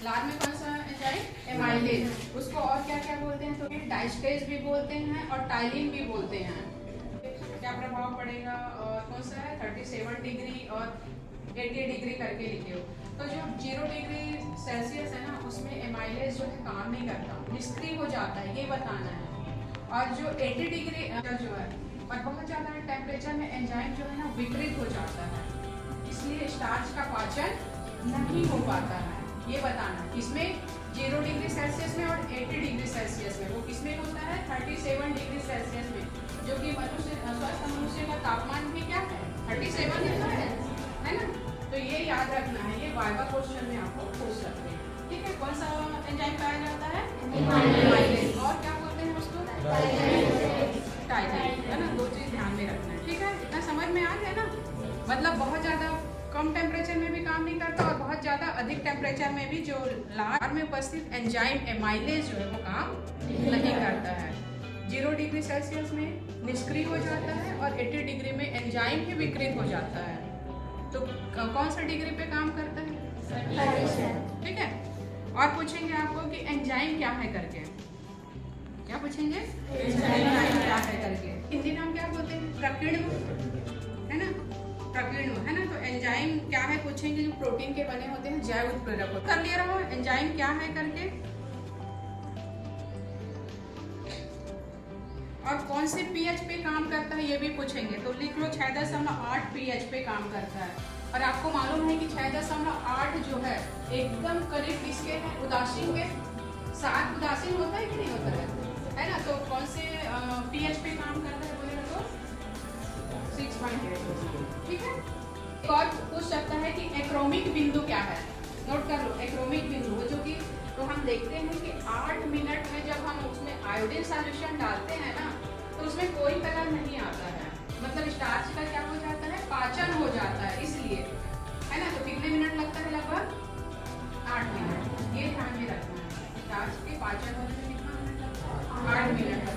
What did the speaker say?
लार में कौन सा एंजाइम एमाइलेज, उसको और क्या क्या बोलते हैं, तो डाइस्टेज भी बोलते हैं और टाइलिन भी बोलते हैं। क्या प्रभाव पड़ेगा और कौन सा है 37 डिग्री और 80 डिग्री करके लिखे हो। तो जो 0 डिग्री सेल्सियस है ना, उसमें एमाइलेज जो है काम नहीं करता, निष्क्रिय हो जाता है, ये बताना है। और जो 80 डिग्री जो है और बहुत ज़्यादा टेम्परेचर में एंजाइम जो है ना विकृत हो जाता है, इसलिए स्टार्च का पाचन नहीं हो पाता है, ये बताना। इसमें 0 डिग्री सेल्सियस में और 80 डिग्री सेल्सियस में, वो किसमें होता है 37 डिग्री सेल्सियस में, जो कि मनुष्य स्वस्थ मनुष्य का तापमान भी क्या है 37 है ना। तो ये याद रखना है, ये वाइवा क्वेश्चन में आपको पूछ सकते हैं। ठीक है, कौन सा एंजाइम पाया जाता है एमाइलेज, और क्या बोलते हैं उसको टाइलिन, है ना। 2 चीज ध्यान में रखना है। ठीक है, इतना समझ में आ गया ना। मतलब बहुत ज़्यादा कम टेम्परेचर में भी काम नहीं करता और बहुत ज़्यादा अधिक टेम्परेचर में भी जो लार में उपस्थित एंजाइम एमाइलेज जो है वो काम नहीं करता है। 0 डिग्री सेल्सियस में निष्क्रिय हो जाता है और 80 डिग्री में एंजाइम ही विकृत हो जाता है। तो कौन सा डिग्री पे काम करता है, ठीक है। और पूछेंगे आपको कि एंजाइम क्या है करके, क्या पूछेंगे एंजाइम क्या है करके। हिंदी नाम क्या बोलते हैं, प्रकीर्णु, है ना, प्रकीर्णु, है ना। तो एंजाइम क्या है पूछेंगे, जो प्रोटीन के बने होते हैं जैव उत्प्रेरक। कर लिया रहो एंजाइम क्या है करके। और कौन से पीएच पे काम करता है ये भी पूछेंगे, तो लिख लो 6.8 पीएच पे काम करता है। और आपको मालूम है कि 6.8 जो है एकदम करीब किसके है, उदासीन के साथ। उदासीन होता है कि नहीं होता है ना। तो कौन से पीएच पे काम करता है बोलेगा तो 6.8। ठीक है। एक और पूछ सकता है कि एक्रोमिक बिंदु क्या है, नोट कर लो एक्रोमिक बिंदु, वो जो कि तो हम देखते हैं कि 8 मिनट में जब हम उसमें आयोडीन सॉल्यूशन डालते हैं ना, तो उसमें कोई कलर नहीं आता है, मतलब स्टार्च का क्या हो जाता है, पाचन हो जाता है, इसलिए, है ना। तो कितने मिनट लगता है, लगभग 8 मिनट, ये ध्यान में रखना है। स्टार्च के पाचन होने में कितना मिनट लगता है, 8 मिनट।